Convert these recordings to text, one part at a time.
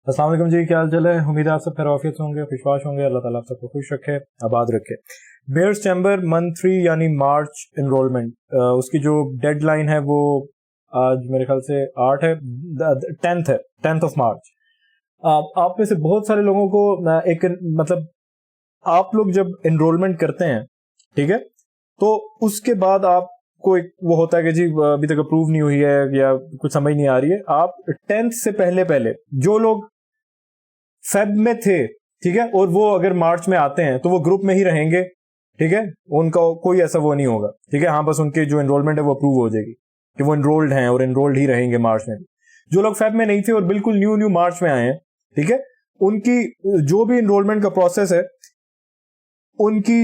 अस्सलाम वालेकुम जी, क्या हाल चाल है। उम्मीद है आप सब खैरियत से होंगे, खुशबाश होंगे। अल्लाह ताला आप सबको खुश रखे, आबाद रखे। मेयर्स चैम्बर मंथ 3 यानी मार्च एनरोलमेंट, उसकी जो डेडलाइन है वो आज मेरे ख्याल से 8 है, 10th है, 10th ऑफ मार्च। आप में से बहुत सारे लोगों को एक मतलब आप लोग जब एनरोलमेंट करते हैं, ठीक है, तो उसके बाद आपको एक वो होता है कि जी अभी तक अप्रूव नहीं हुई है या कुछ समझ नहीं आ रही है। आप 10th से पहले जो लोग फेब में थे, ठीक है, और वो अगर मार्च में आते हैं तो वो ग्रुप में ही रहेंगे, ठीक है, उनका कोई ऐसा वो नहीं होगा, ठीक है। हाँ, बस उनके जो एनरोलमेंट है वो अप्रूव हो जाएगी कि वो एनरोल्ड हैं और एनरोल्ड ही रहेंगे मार्च में। जो लोग फेब में नहीं थे और बिल्कुल न्यू मार्च में आए हैं, ठीक है, उनकी जो भी एनरोलमेंट का प्रोसेस है, उनकी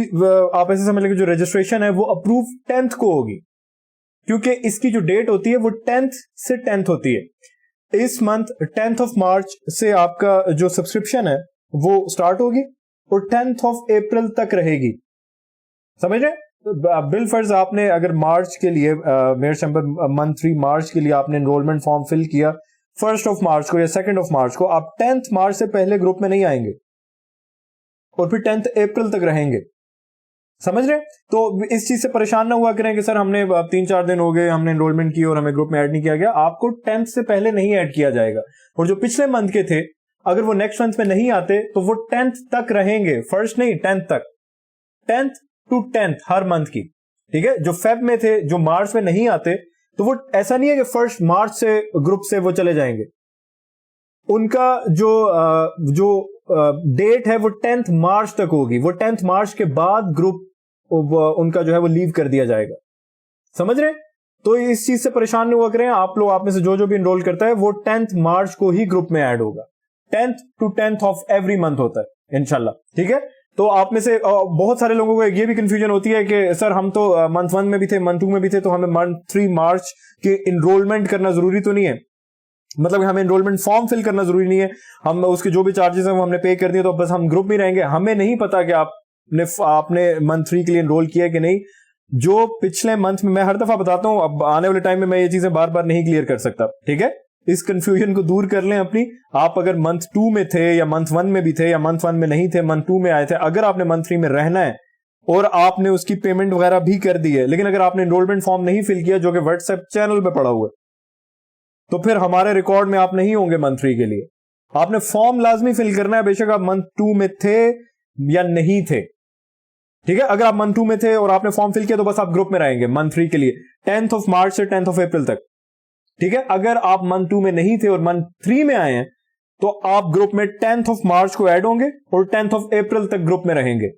आप ऐसे समझ लेंगे जो रजिस्ट्रेशन है वो अप्रूव 10th को होगी, क्योंकि इसकी जो डेट होती है वो 10th से 10th होती है। इस मंथ 10th ऑफ मार्च से आपका जो सब्सक्रिप्शन है वो स्टार्ट होगी और 10th ऑफ अप्रैल तक रहेगी, समझ रहे। बिल फर्ज आपने अगर मार्च के लिए मेयर्स चैम्बर मंथ 3 मार्च के लिए आपने एनरोलमेंट फॉर्म फिल किया 1st ऑफ मार्च को या 2nd ऑफ मार्च को, आप 10th मार्च से पहले ग्रुप में नहीं आएंगे और फिर 10th अप्रैल तक रहेंगे, समझ रहे। तो इस चीज से परेशान ना हुआ करें कि सर हमने 3-4 दिन हो गए हमने एनरोलमेंट की और हमें ग्रुप में ऐड नहीं किया गया। आपको 10th से पहले नहीं ऐड किया जाएगा, और जो पिछले मंथ के थे अगर वो नेक्स्ट मंथ में नहीं आते तो वो 10th तक रहेंगे, फर्स्ट नहीं 10th तक, 10th to 10th her month की, ठीक है। जो फेब में थे जो मार्च में नहीं आते तो वो ऐसा नहीं है कि 1st मार्च से ग्रुप से वो चले जाएंगे। उनका जो डेट है वो 10th मार्च तक होगी, वो 10th मार्च के बाद ग्रुप उनका जो है वो लीव कर दिया जाएगा, समझ रहे। तो इस चीज से परेशान नहीं हुआ करें आप लोग। आप में से जो भी एनरोल करता है वो 10th मार्च को ही ग्रुप में ऐड होगा, 10th to 10th of every month होता है इंशाल्लाह, ठीक है। तो आप में से बहुत सारे लोगों को ये भी कंफ्यूजन होती है कि सर हम तो मंथ 1 में भी थे, मंथ 2 में भी थे, तो हमें मंथ 3 मार्च के एनरोलमेंट करना जरूरी तो नहीं है, मतलब हमें एनरोलमेंट फॉर्म फिल करना जरूरी नहीं है, हम उसके जो भी चार्जेस हैं वो हमने पे कर दिए तो बस हम ग्रुप में रहेंगे। हमें नहीं पता कि आपने मंथ 3 के लिए एनरोल किया कि नहीं। जो पिछले मंथ में, मैं हर दफा बताता हूं, अब आने वाले टाइम में मैं ये चीजें बार बार नहीं क्लियर कर सकता, ठीक है। इस कंफ्यूजन को दूर कर लें अपनी। आप अगर मंथ 2 में थे या मंथ 1 में भी थे या मंथ 1 में नहीं थे, मंथ 2 में आए थे, अगर आपने मंथ 3 में रहना है और आपने उसकी पेमेंट वगैरह भी कर दी है, लेकिन अगर आपने एनरोलमेंट फॉर्म नहीं फिल किया जो कि व्हाट्सएप चैनल पे पड़ा हुआ है, तो फिर हमारे रिकॉर्ड में आप नहीं होंगे मंथ 3 के लिए। आपने फॉर्म लाजमी फिल करना है, बेशक आप मंथ 2 में थे या नहीं थे, ठीक है। अगर आप मंथ 2 में थे और आपने फॉर्म फिल किया तो बस आप ग्रुप में रहेंगे मंथ 3 के लिए, 10th ऑफ मार्च से 10th ऑफ अप्रैल तक, ठीक है। अगर आप मंथ 2 में नहीं थे और मंथ 3 में आए हैं तो आप ग्रुप में 10th ऑफ मार्च को ऐड होंगे और 10th ऑफ अप्रैल तक ग्रुप में रहेंगे।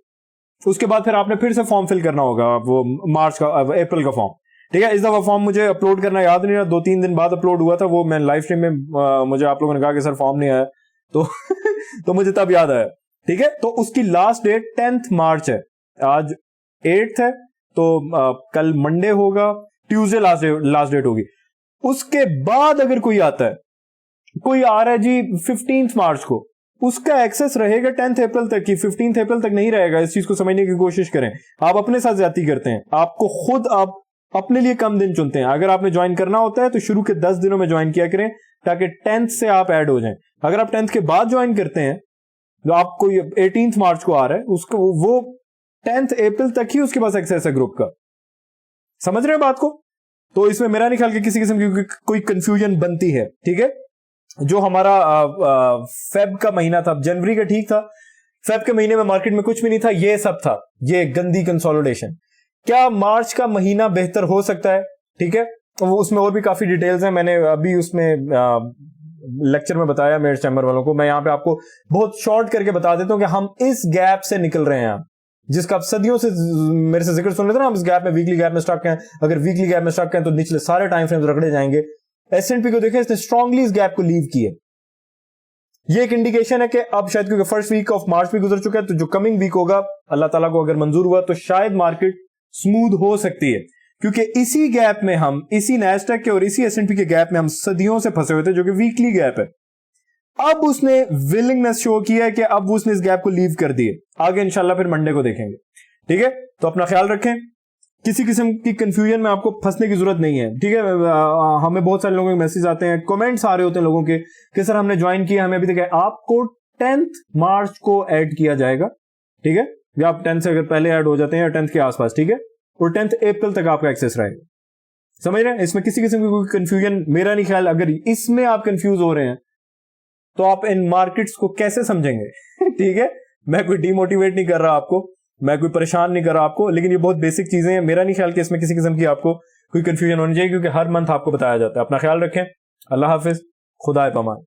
उसके बाद फिर आपने फिर से फॉर्म फिल करना होगा, वो मार्च का अप्रैल का फॉर्म, ठीक है। इस दफा फॉर्म मुझे अपलोड करना याद नहीं रहा, 2-3 दिन बाद अपलोड हुआ था वो, मैं लाइव स्ट्रीम में मुझे आप लोगों ने कहा कि सर फॉर्म नहीं आया, तो तो मुझे तब याद आया, ठीक है। तो उसकी लास्ट डेट 10th मार्च है, आज 8th है, तो कल मंडे होगा, ट्यूसडे लास्ट डेट होगी। उसके बाद अगर कोई आता है, कोई आ रहा है जी 15th मार्च को, उसका एक्सेस रहेगा 10th अप्रैल तक की, 15th अप्रैल तक नहीं रहेगा। इस चीज को समझने की कोशिश करें। आप अपने साथ ज्यादती करते हैं, आपको खुद आप अपने लिए कम दिन चुनते हैं। अगर आपने ज्वाइन करना होता है तो शुरू के 10 दिनों में ज्वाइन किया करें ताकि 10th से आप ऐड हो जाएं। अगर आप 10th के बाद ज्वाइन करते हैं तो आपको 18th मार्च को आ रहा है, उसको वो 10th अप्रैल तक ही उसके पास एक्सेस है ग्रुप का, समझ रहे हैं बात को। तो इसमें मेरा नहीं ख्याल कि किसी किस्म की कोई कंफ्यूजन बनती है, ठीक है। जो हमारा फेब का महीना था, जनवरी का ठीक था, फेब के महीने में मार्केट में कुछ भी नहीं था, ये सब था, ये गंदी कंसोलिडेशन। क्या मार्च का महीना बेहतर हो सकता है, ठीक है। तो उसमें और भी काफी डिटेल्स हैं, मैंने अभी उसमें लेक्चर में बताया मेरे चैम्बर वालों को। मैं यहाँ पे आपको बहुत शॉर्ट करके बता देता हूँ कि हम इस गैप से निकल रहे हैं, जिसका आप सदियों से मेरे से जिक्र सुन लेते ना, हम इस गैप में, वीकली गैप में स्टक हैं। अगर वीकली गैप में स्टक हैं तो निचले सारे टाइम फ्रेम्स रगड़े जाएंगे। S&P को देखें, इसने स्ट्रांगली इस गैप को लीव किया। ये एक इंडिकेशन है कि अब शायद, क्योंकि फर्स्ट वीक ऑफ मार्च भी गुजर चुका है, तो जो कमिंग वीक होगा अल्लाह ताला को अगर मंजूर हुआ तो शायद मार्केट स्मूथ हो सकती है, क्योंकि इसी गैप में हम, इसी नैस्डैक के और इसी S&P के गैप में हम सदियों से फंसे हुए थे, जो कि वीकली गैप है। अब उसने विलिंगनेस शो किया है कि अब उसने इस गैप को लीव कर दिए। आगे इंशाल्लाह फिर मंडे को देखेंगे, ठीक है। तो अपना ख्याल रखें, کسی قسم کی کنفیوژن میں آپ کو پھنسنے کی ضرورت نہیں ہے, ٹھیک ہے. ہمیں بہت سارے لوگوں کے میسج آتے ہیں, کمنٹس آ رہے ہوتے ہیں لوگوں کے کہ سر ہم نے جوائن کیا, ہمیں ابھی تک آپ کو 10 مارچ کو ایڈ کیا جائے گا, ٹھیک ہے, یا آپ 10 سے اگر پہلے ایڈ ہو جاتے ہیں یا 10 کے آس پاس, ٹھیک ہے, اور 10 اپریل تک آپ کا ایکسیس رہے گا. سمجھ رہے ہیں, اس میں کسی قسم کی کوئی کنفیوژن میرا نہیں خیال. اگر اس میں آپ کنفیوز ہو رہے ہیں تو آپ ان مارکیٹس کو کیسے سمجھیں گے, ٹھیک ہے. میں کوئی ڈی موٹیویٹ نہیں کر رہا آپ کو, میں کوئی پریشان نہیں کر رہا آپ کو, لیکن یہ بہت بیسک چیزیں ہیں. میرا نہیں خیال کہ اس میں کسی قسم کی آپ کو کوئی کنفیوژن ہونی چاہیے, کیونکہ ہر منتھ آپ کو بتایا جاتا ہے. اپنا خیال رکھیں, اللہ حافظ, خدا پامان.